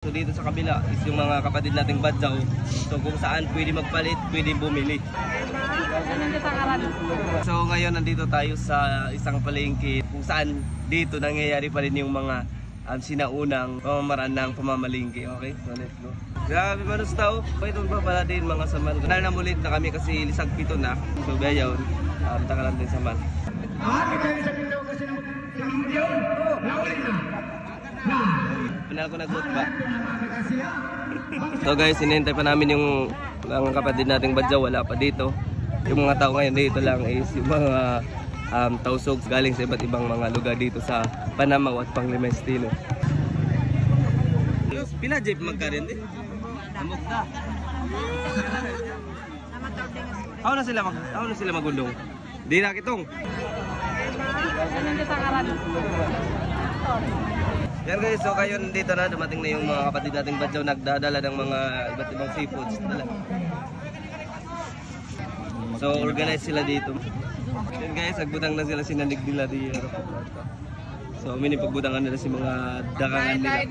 So dito sa kabila is yung mga kapatid nating Badjaw. So kung saan pwede magpalit, pwede bumili. So ngayon nandito tayo sa isang palengke kung saan dito nangyayari pa rin yung mga sinaunang pamamaraan ng pamamalingki. Okay, so let's go. Grabe manos tao. Ito ba pala din mga saman. Dahil namulit na kami kasi lisag pito na. So gayon, taka lang din saman. Pinal ko nag-vote ba? So guys, hinihintay pa namin yung mga kapatid nating Badjaw, wala pa dito. Yung mga tao ngayon dito lang is yung mga tausog galing sa iba't ibang mga lugar dito sa Panamaw at Panglimes-Estilo. Pila jeep magkarin din? Amok na. How na sila magundong? Di na kitong. Yan guys, so kayo dito na, dumating na yung mga kapatid nating Badjaw, nagdadala ng mga iba't ibang seafoods. So organize sila dito. Yan guys, nagbudang na sila sinanig nila di so minipagbudangan nila si mga dakangan nila.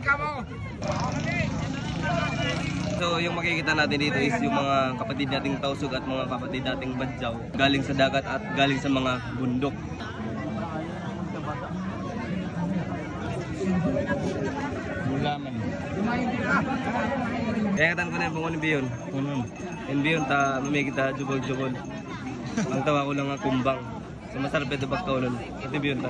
So yung makikita natin dito is yung mga kapatid nating Tausug at mga kapatid nating Badjaw galing sa dagat at galing sa mga bundok. Mulaman. Kaya katan ko na yung pangunin biyon. Yung biyon ta may kita jubol-jubol. Ang tawa ko lang nga kumbang. So masarap ito pagkaunon. Ito biyon ta.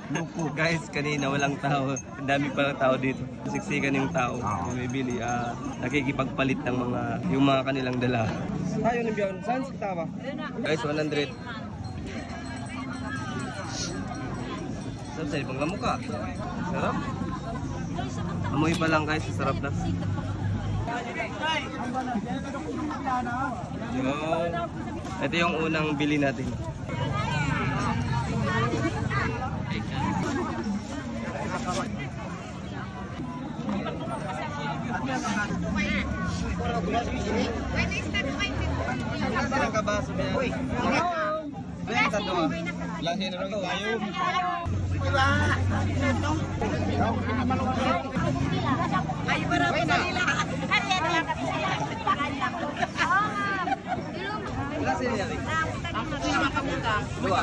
Loko guys, kanina walang tao. Ang dami pa tao dito. Siksikan yung tao. Bumibili, nakikipagpalit ng yung mga kanilang dala. Tayo ni Bion, saan si tama? Guys, 100. Sarap sa ibang mukha. Sarap. Amoy pa lang guys, sarap na. Ito yung unang bili natin. Saan ka ba? Uy! Saan ka doon? Lasin na lang tayo. Ay, marami na nila. Lasin niya rin. Dua.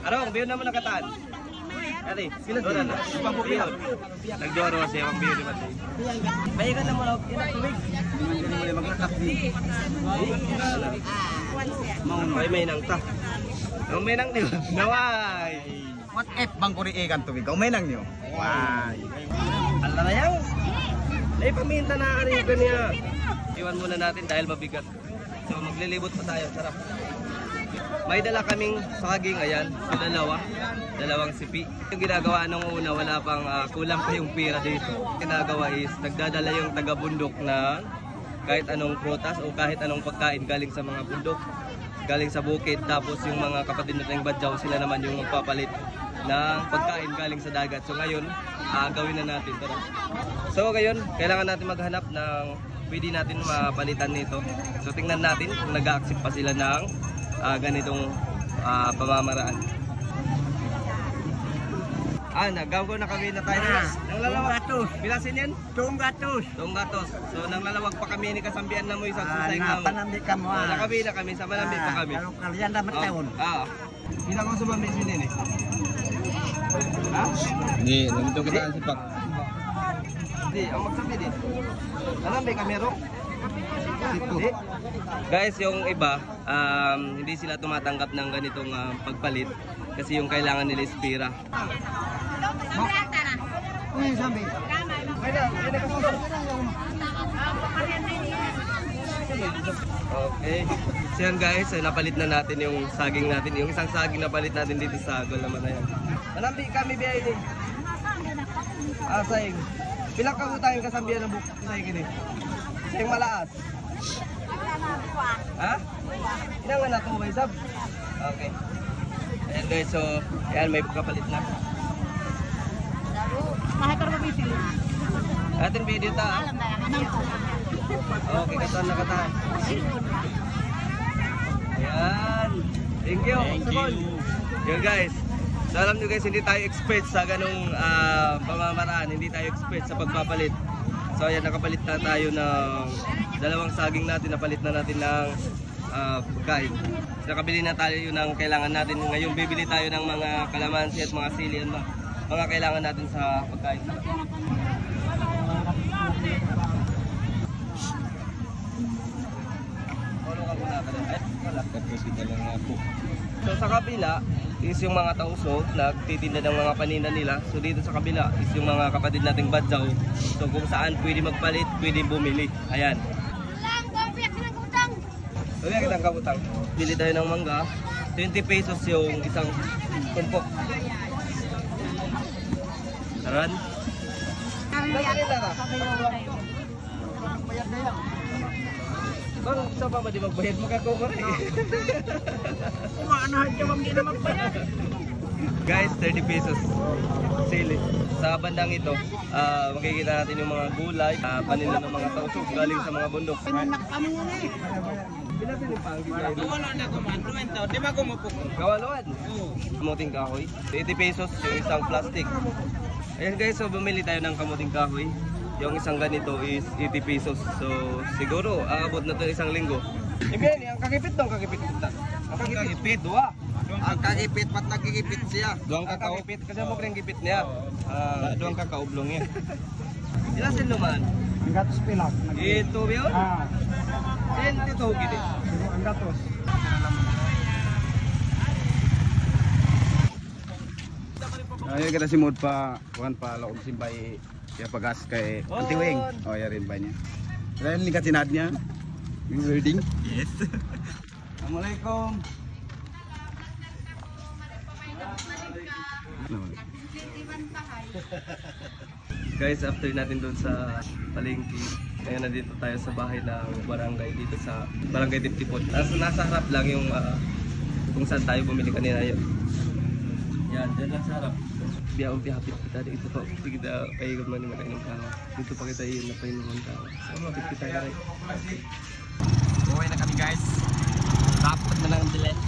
Arong, biyon naman nakataan. Ate, doon na. Nagdoro kasi ang biyon naman. Bayagan na mo lang. May nang ta. Ang may nang niyo. Naway. What if bang kuri ikan tubig? Kau menang niyo. Why? Ala na yaw. Ay paminta na ari ka niya. Iwan muna natin dahil mabigat. So maglilibot pa tayo. Sarap. May dala kaming saging, ayan, so dalawang sipi. Yung ginagawa nung una, wala pang kulang pa yung pira dito. Ginagawa is, nagdadala yung taga-bundok na kahit anong prutas o kahit anong pagkain galing sa mga bundok, galing sa bukid. Tapos yung mga kapatid nating Badjaw, sila naman yung magpapalit ng pagkain galing sa dagat. So ngayon, gawin na natin. Tara. So ngayon, kailangan natin maghanap ng pwede natin mapalitan nito. So tingnan natin kung nag-a-accept pa sila ng ganitong pamamaraan. Naggawa na kami na tayo ng lalawag. Bilasin yan? Tuong gatos. So nanglalawag pa kami ni kasambian na mo isang susay nga. Panambi ka mo. Nakabila kami, sa manambi pa kami. Kalau kalian dapat tahun. Bilang ko sumambi sinin eh. Hindi, nandito kita ang sipak. Hindi, ang magsabi din. Manambi kami ro. Guys, yung iba, hindi sila tumatanggap ng ganitong pagpalit kasi yung kailangan nila is pira. Okay. So yan guys, napalit na natin yung saging natin. Yung isang saging napalit natin dito sa Agol naman na yan. Manambi kami biyay din. Sayang. Pilang kabutayan kasambihan ng bukit sa gini. Sayang malaas. Ha? Ilang nga na ito, Sab? Okay. Ayan guys, so ayan may kapalit na. Mahal ka rin mabiti. Atin video ta. Okay, katan na kata. Ayan. Thank you. Yun guys. So alam nyo guys, hindi tayo expert sa ganung pamamaraan. Hindi tayo expert sa pagpapalit. So ayan, nakapalit na tayo ng dalawang saging natin. Napalit na natin ng pagkain. So, nakabili na tayo ng kailangan natin. Ngayon bibili tayo ng mga kalamansi at mga sili at mga kailangan natin sa pagkain. So sa kabila is yung mga tauso nagtitinda ng mga paninda nila. So dito sa kabila is yung mga kapatid nating badyaw. So kung saan pwede magpalit, pwede bumili. Ayan. Kaya kitang kabutang. Bili tayo ng mangga. 20 pesos yung isang tumpok. Taran. Bang, sa pa ba di magbayad makakukure? Kumanahan ka bang di na magbayad? Guys, 30 pesos sili. Sa bandang ito, makikita natin yung mga gulay, paninda ng mga tauso galing sa mga bundok. Pinatin yung pangbigay. Wala na kumanduan tao, di ba kumupok? Kawaluan. Kamuting kahoy. 80 pesos yung isang plastic. Ayan guys, so bumili tayo ng kamuting kahoy. Yung isang ganito is 80 pesos. So siguro aabot na to isang linggo. Ibigay ang kakipit dong, kakipit kita. Ang kakipit, dua. Ang kagipit, ba't nagkikipit siya? Duang kakipit kasi mo kring gipit niya. Duang kakaublong niya. Ilan sin luman? Ang gatos pilak. Ito yun? Then dito gini. Ang gatos. Ay, kita si Mod pa, kuhan pa laog simbay kaya pagas kay Antiwing. Oh, ya rin ba niya? Dahil ni katinad niya. Yung wedding? Yes. Assalamualaikum. Guys, after natin doon sa palengke, ngayon nandito tayo sa bahay ng barangay dito sa Barangay Diptipon. Nasa harap lang yung kung saan tayo bumili kanina yun. Yan, dyan lang sa harap. Biyahapit kita dito po. Hindi kita paigod man yung ng tao. Dito pa kita yun na paigod ng tao. So, mapit kita rin. Buhay na kami guys. Dapat na lang ang bilet.